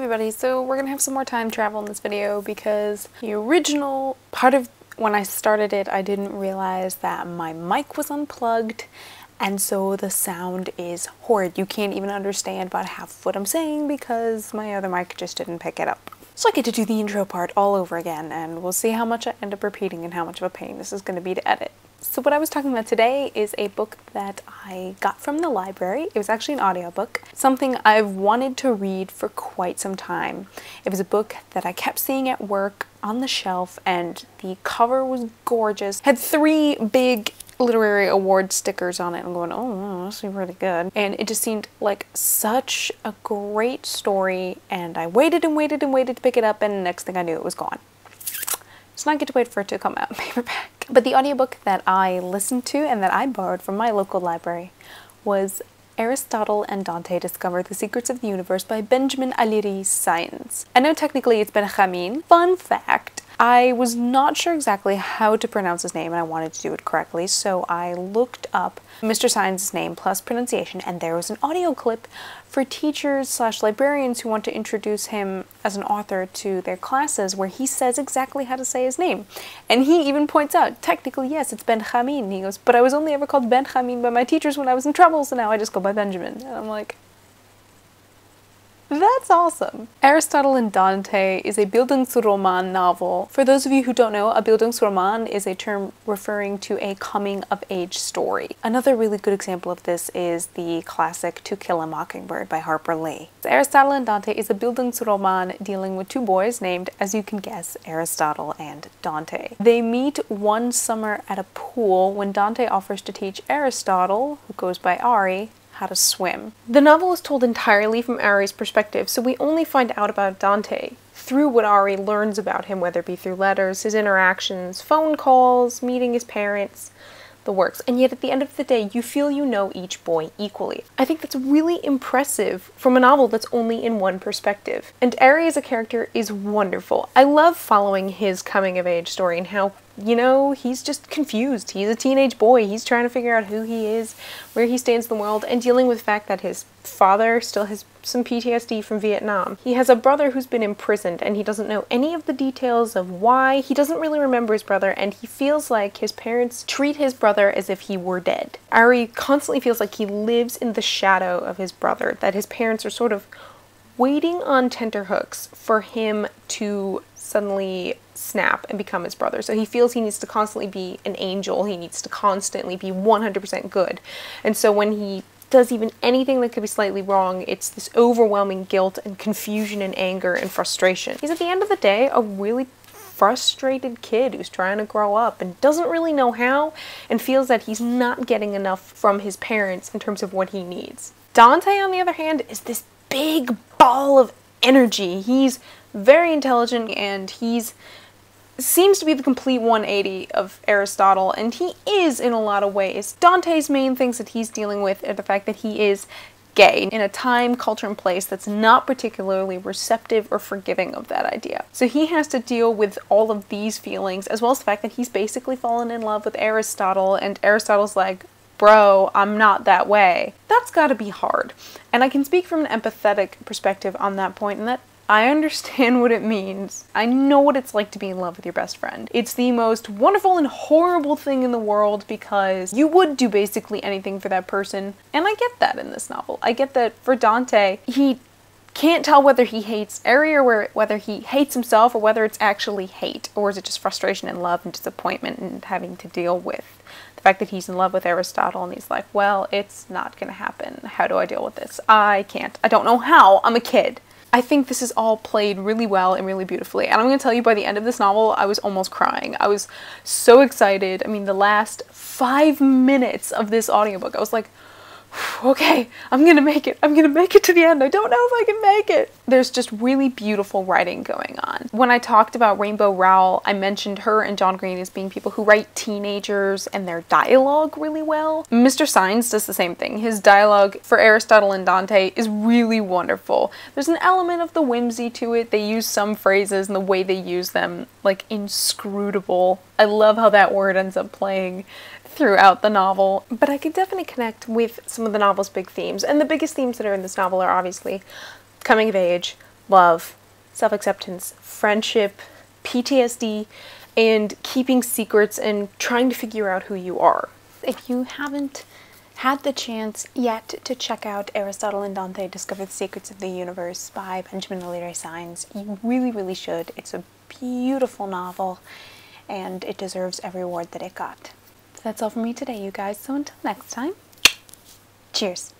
everybody, so we're gonna have some more time travel in this video because the original part of when I started it, I didn't realize that my mic was unplugged and so the sound is horrid. You can't even understand about half of what I'm saying because my other mic just didn't pick it up. So I get to do the intro part all over again and we'll see how much I end up repeating and how much of a pain this is going to be to edit. So what I was talking about today is a book that I got from the library. It was actually an audiobook, something I've wanted to read for quite some time. It was a book that I kept seeing at work on the shelf and the cover was gorgeous. Had 3 big literary award stickers on it. I'm going, oh, this is really good. And it just seemed like such a great story and I waited and waited and waited to pick it up and next thing I knew it was gone. So now I get to wait for it to come out in paperback. But the audiobook that I listened to and that I borrowed from my local library was Aristotle and Dante Discover the Secrets of the Universe by Benjamin Alire Saenz. I know technically it's Benjamin. Fun fact, I was not sure exactly how to pronounce his name and I wanted to do it correctly, so I looked up Mr. Saenz's name plus pronunciation and there was an audio clip for teachers / librarians who want to introduce him as an author to their classes where he says exactly how to say his name. And he even points out, technically yes, it's Benjamin. He goes, but I was only ever called Benjamin by my teachers when I was in trouble, so now I just go by Benjamin. And I'm like, that's awesome. Aristotle and Dante is a Bildungsroman novel. For those of you who don't know, a Bildungsroman is a term referring to a coming-of-age story. Another really good example of this is the classic To Kill a Mockingbird by Harper Lee. Aristotle and Dante is a Bildungsroman dealing with 2 boys named, as you can guess, Aristotle and Dante. They meet one summer at a pool when Dante offers to teach Aristotle, who goes by Ari, how to swim. The novel is told entirely from Ari's perspective, so we only find out about Dante through what Ari learns about him, whether it be through letters, his interactions, phone calls, meeting his parents, the works. And yet at the end of the day, you feel you know each boy equally. I think that's really impressive from a novel that's only in one perspective. And Ari as a character is wonderful. I love following his coming-of-age story and how, you know, he's just confused. He's a teenage boy. He's trying to figure out who he is, where he stands in the world, and dealing with the fact that his father still has some PTSD from Vietnam. He has a brother who's been imprisoned, and he doesn't know any of the details of why. He doesn't really remember his brother, and he feels like his parents treat his brother as if he were dead. Ari constantly feels like he lives in the shadow of his brother, that his parents are sort of waiting on tenterhooks for him to suddenly snap and become his brother. So he feels he needs to constantly be an angel. He needs to constantly be 100% good. And so when he does even anything that could be slightly wrong, it's this overwhelming guilt and confusion and anger and frustration. He's at the end of the day a really frustrated kid who's trying to grow up and doesn't really know how and feels that he's not getting enough from his parents in terms of what he needs. Dante, on the other hand, is this big ball of energy. He's very intelligent and seems to be the complete 180 of Aristotle, and he is in a lot of ways. Dante's main things that he's dealing with are the fact that he is gay in a time, culture, and place that's not particularly receptive or forgiving of that idea. So he has to deal with all of these feelings, as well as the fact that he's basically fallen in love with Aristotle, and Aristotle's like, bro, I'm not that way. That's gotta be hard. And I can speak from an empathetic perspective on that point, and that I understand what it means. I know what it's like to be in love with your best friend. It's the most wonderful and horrible thing in the world because you would do basically anything for that person. And I get that in this novel. I get that for Dante, he can't tell whether he hates Ari or whether he hates himself or whether it's actually hate, or is it just frustration and love and disappointment and having to deal with the fact that he's in love with Aristotle and he's like, well, it's not gonna happen. How do I deal with this? I can't. I don't know how. I'm a kid. I think this is all played really well and really beautifully, and I'm going to tell you by the end of this novel I was almost crying. I was so excited. I mean, the last 5 minutes of this audiobook I was like, okay, I'm gonna make it. I'm gonna make it to the end. I don't know if I can make it. There's just really beautiful writing going on. When I talked about Rainbow Rowell, I mentioned her and John Green as being people who write teenagers and their dialogue really well. Mr. Saenz does the same thing. His dialogue for Aristotle and Dante is really wonderful. There's an element of the whimsy to it. They use some phrases and the way they use them, like inscrutable. I love how that word ends up playing throughout the novel, but I could definitely connect with some of the novel's big themes, and the biggest themes that are in this novel are obviously coming of age, love, self-acceptance, friendship, PTSD, and keeping secrets and trying to figure out who you are. If you haven't had the chance yet to check out Aristotle and Dante Discover the Secrets of the Universe by Benjamin Alire Saenz, you really, really should. It's a beautiful novel, and it deserves every award that it got. So that's all for me today, you guys. So until next time, cheers.